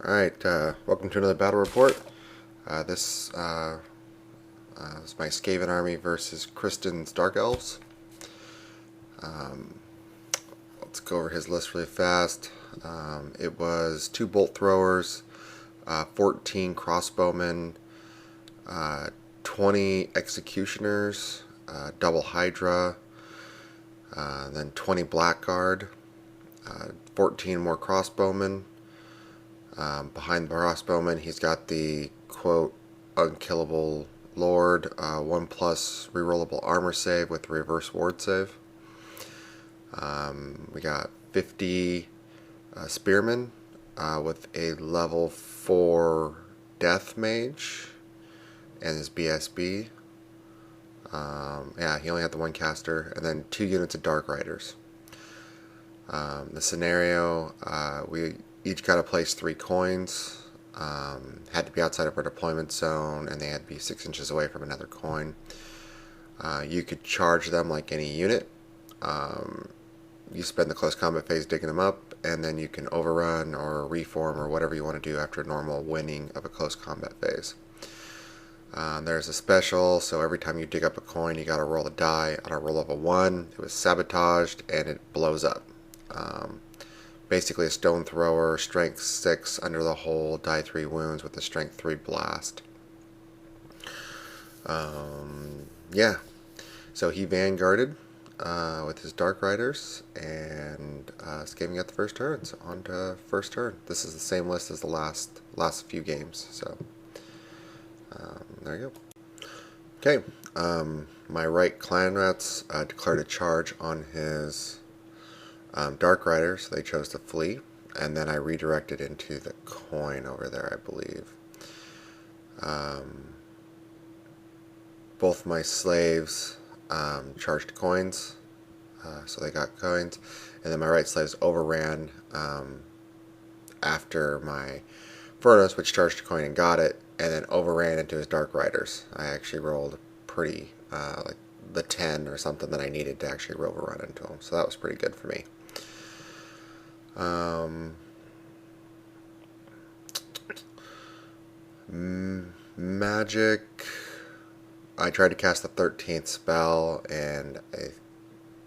Alright, welcome to another battle report. This is my Skaven army versus Kristen's Dark Elves. Let's go over his list really fast. It was 2 bolt throwers, 14 crossbowmen, 20 executioners, double hydra, then 20 blackguard, 14 more crossbowmen. Behind the crossbowman, he's got the quote unkillable lord, 1+ rerollable armor save with reverse ward save. We got 50 spearmen with a level 4 death mage and his BSB. Yeah, he only had the 1 caster, and then 2 units of dark riders. The scenario, we each got to place 3 coins. Had to be outside of our deployment zone, and they had to be 6 inches away from another coin. You could charge them like any unit. You spend the close combat phase digging them up, and then you can overrun or reform or whatever you want to do after normal winning of a close combat phase. There's a special, so every time you dig up a coin, you got to roll a die. On a roll of a 1, it was sabotaged, and it blows up. Basically a stone thrower, strength 6 under the hole, die 3 wounds with a strength 3 blast. Yeah, so he vanguarded with his dark riders, and Skaven got the first turn. So on to first turn. This is the same list as the last few games. So there you go. Okay, my right clan rats declared a charge on his dark rider, so they chose to flee, and then I redirected into the coin over there, I believe. Both my slaves charged coins, so they got coins, and then my right slaves overran after my furnace, which charged a coin and got it, and then overran into his dark riders. I actually rolled pretty, like the 10 or something that I needed to actually overrun into him, so that was pretty good for me. Magic, I tried to cast the 13th spell, and I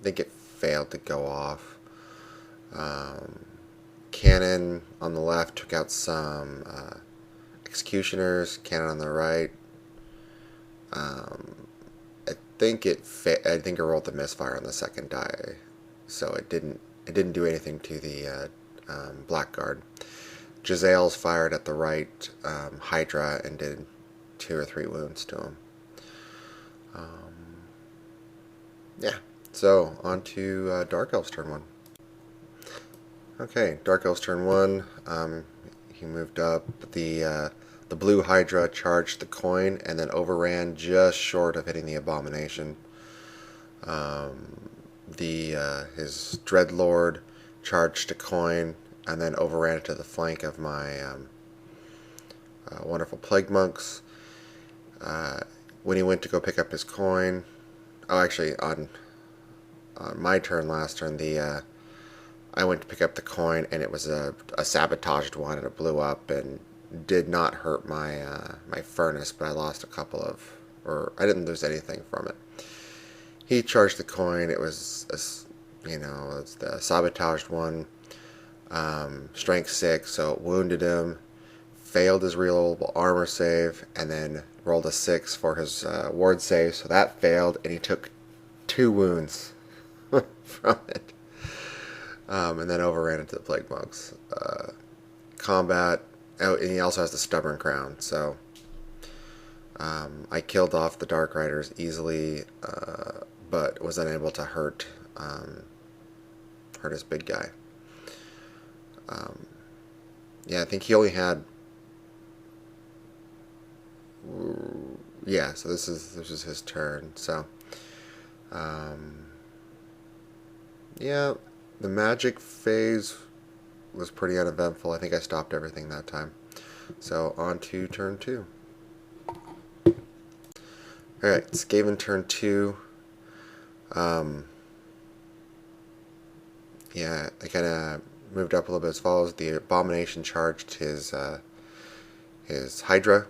think it failed to go off. Cannon on the left took out some executioners, cannon on the right. I think it rolled the misfire on the second die, so it didn't do anything to the blackguard. Gisele's fired at the right hydra and did 2 or 3 wounds to him. Yeah, so on to Dark Elves turn 1. Okay, Dark Elves turn 1. He moved up. The blue hydra charged the coin and then overran just short of hitting the abomination. His Dreadlord charged a coin and then overran it to the flank of my wonderful plague monks. When he went to go pick up his coin, actually on my turn last turn, I went to pick up the coin, and it was a sabotaged one, and it blew up and did not hurt my my furnace, but I lost a couple of, or I didn't lose anything from it. He charged the coin. It was it's the sabotaged one, strength 6, so it wounded him. Failed his rerollable armor save, and then rolled a 6 for his ward save, so that failed, and he took 2 wounds from it. And then overran into the plague monks. Combat. Oh, and he also has the stubborn crown, so I killed off the dark riders easily, but was unable to hurt his big guy. Yeah, I think he only had. Yeah, so this is his turn. So, yeah, the magic phase was pretty uneventful. I think I stopped everything that time. So on to turn 2. Alright, Skaven turn 2. Yeah, I kind of moved up a little bit as follows. The Abomination charged his Hydra.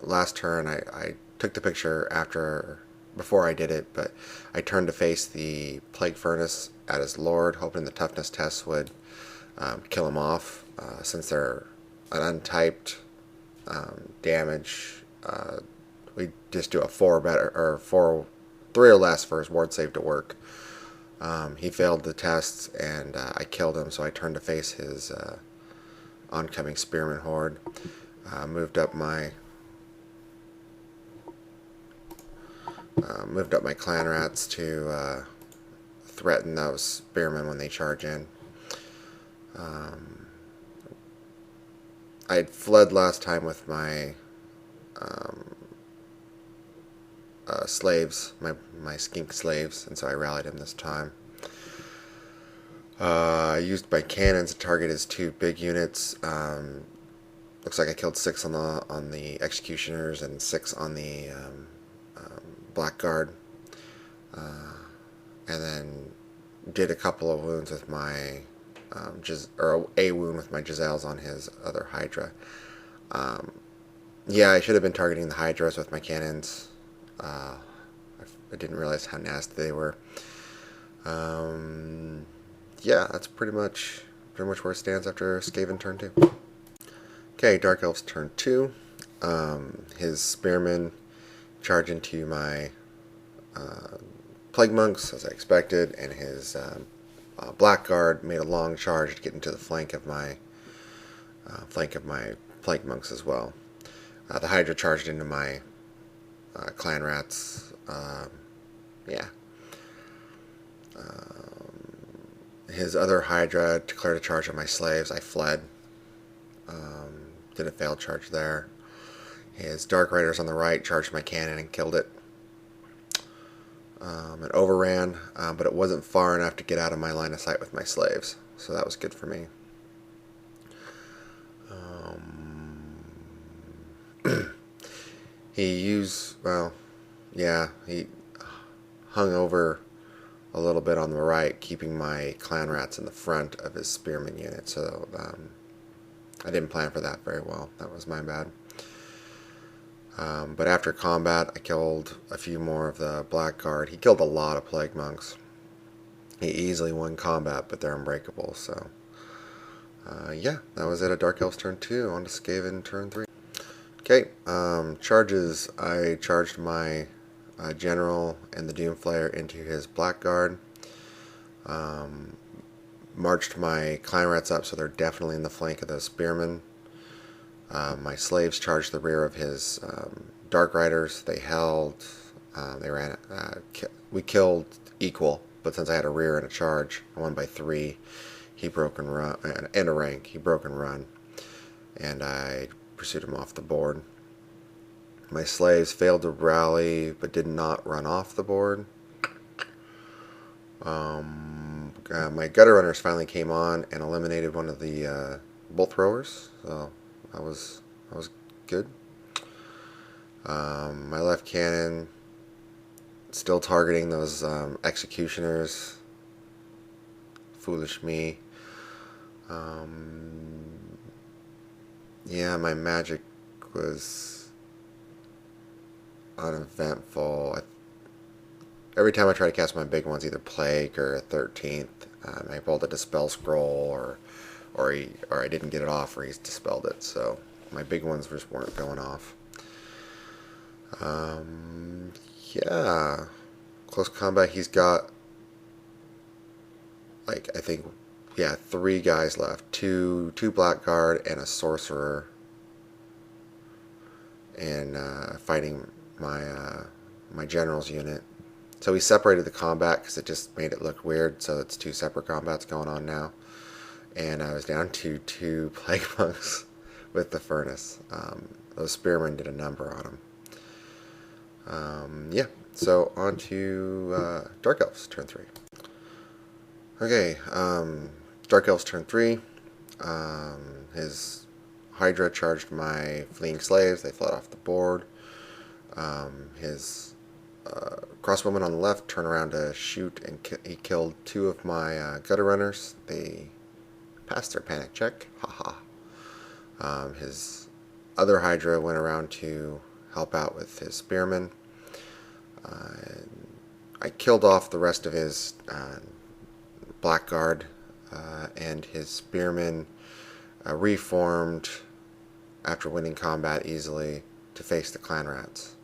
Last turn, I took the picture before I did it, but I turned to face the Plague Furnace at his Lord, hoping the toughness test would kill him off. Since they're an untyped damage, we just do a 4 better, or 3 or less for his ward save to work. He failed the tests, and I killed him, so I turned to face his oncoming Spearman Horde. Moved up my clan rats to threaten those spearmen when they charge in. I had fled last time with my slaves, my skink slaves, and so I rallied him this time. I used my cannons to target his 2 big units. Looks like I killed 6 on the executioners and 6 on the blackguard, and then did a couple of wounds with my a wound with my Giselles on his other Hydra. Yeah, I should have been targeting the Hydras with my cannons. I didn't realize how nasty they were. Yeah, that's pretty much where it stands after Skaven turn 2. Okay, Dark Elves turn 2. His Spearmen charge into my Plague Monks, as I expected, and his Blackguard made a long charge to get into the flank of my Plague Monks as well. The Hydra charged into my clan rats. Yeah. His other Hydra declared a charge on my slaves. I fled. Did a failed charge there. His Dark Riders on the right charged my cannon and killed it. It overran, but it wasn't far enough to get out of my line of sight with my slaves, so that was good for me. He hung over a little bit on the right, keeping my clan rats in the front of his spearman unit, so I didn't plan for that very well. That was my bad. But after combat, I killed a few more of the Blackguard. He killed a lot of Plague Monks. He easily won combat, but they're unbreakable, so yeah, that was it at Dark Elves turn 2. On to Skaven turn 3. Okay, charges. I charged my General and the Doomflayer into his Blackguard. Marched my clan rats up, so they're definitely in the flank of those Spearmen. My slaves charged the rear of his Dark Riders. They held. They ran. We killed equal, but since I had a rear and a charge, I won by 3. He broke and run, and a rank. He broke and run, and I pursued him off the board. My slaves failed to rally, but did not run off the board. My gutter runners finally came on and eliminated one of the bolt throwers, so that was good. My left cannon still targeting those executioners. Foolish me. Yeah, my magic was uneventful. Every time I try to cast my big ones, either Plague or 13th, I pulled a Dispel Scroll, or I didn't get it off, or he's dispelled it. So my big ones just weren't going off. Yeah, close combat. He's got, like, I think, yeah, 3 guys left. Two Blackguard and a Sorcerer, and fighting my General's unit. So he separated the combat because it just made it look weird. So it's 2 separate combats going on now. And I was down to 2 Plague Monks with the Furnace. Those Spearmen did a number on him. Yeah, so on to Dark Elves turn 3. Okay, Dark Elves turn 3. His Hydra charged my fleeing slaves. They fled off the board. His crossbowman on the left, turn around to shoot, and he killed 2 of my gutter runners. They passed their panic check. Haha. His other Hydra went around to help out with his spearmen. I killed off the rest of his blackguard, and his spearmen reformed after winning combat easily to face the clan rats.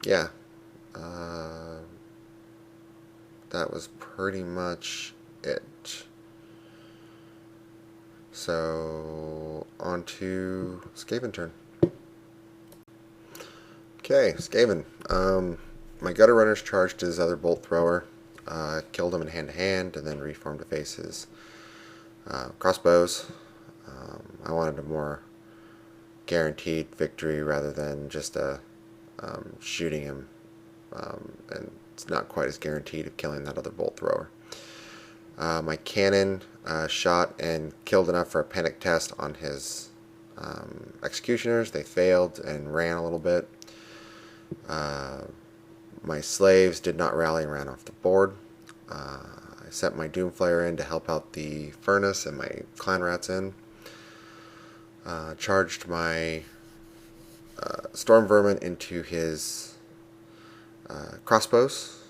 Yeah, that was pretty much it. So, on to Skaven turn. Okay, Skaven. My gutter runners charged his other bolt thrower, killed him in hand-to-hand, and then reformed to face his crossbows. I wanted a more guaranteed victory rather than just shooting him, and it's not quite as guaranteed of killing that other bolt thrower. My cannon shot and killed enough for a panic test on his executioners. They failed and ran a little bit. My slaves did not rally and ran off the board. I sent my Doomflayer in to help out the furnace and my clan rats in. Charged my storm vermin into his crossbows.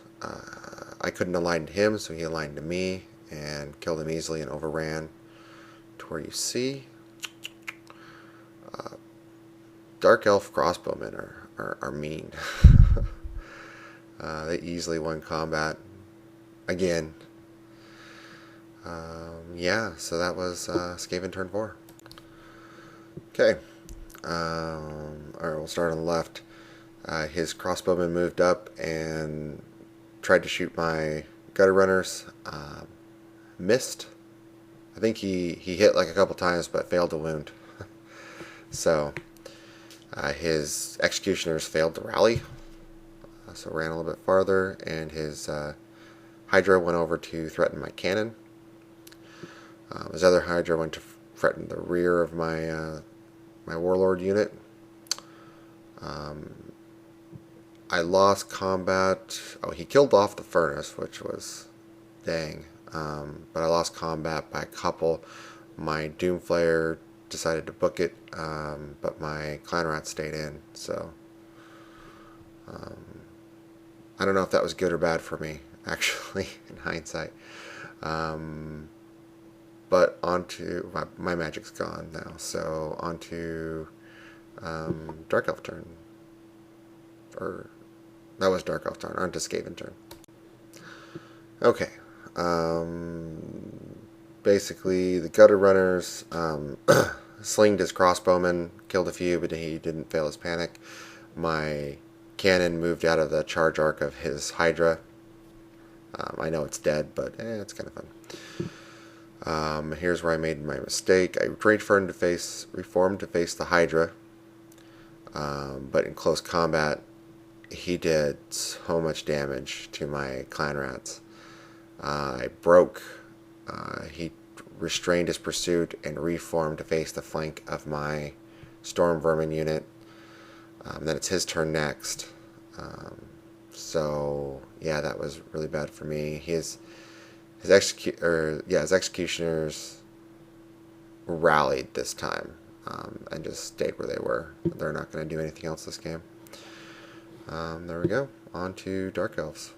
I couldn't align to him, so he aligned to me and killed him easily and overran to where you see. Dark Elf crossbowmen are mean. They easily won combat again. Yeah, so that was Skaven turn 4. Okay. Alright, we'll start on the left. His crossbowman moved up and tried to shoot my gutter runners. Missed. I think he hit like a couple times but failed to wound. So his executioners failed to rally, so ran a little bit farther, and his Hydra went over to threaten my cannon. His other Hydra went to threaten the rear of my my Warlord unit. I lost combat. Oh, he killed off the furnace, which was dang. But I lost combat by a couple. My Doomflayer decided to book it, but my clan rat stayed in. So I don't know if that was good or bad for me, actually, in hindsight. But onto my magic's gone now. So onto Dark Elf turn. Or that was Dark Elf turn. Onto Skaven turn. Okay. Basically, the gutter runners slinged his crossbowman, killed a few, but he didn't fail his panic. My cannon moved out of the charge arc of his Hydra. I know it's dead, but it's kind of fun. Here's where I made my mistake. I reformed to face the Hydra, but in close combat, he did so much damage to my clan rats. I broke. He restrained his pursuit and reformed to face the flank of my storm vermin unit. Then it's his turn next. So yeah, that was really bad for me. His executioners rallied this time and just stayed where they were. They're not going to do anything else this game. There we go. On to Dark Elves.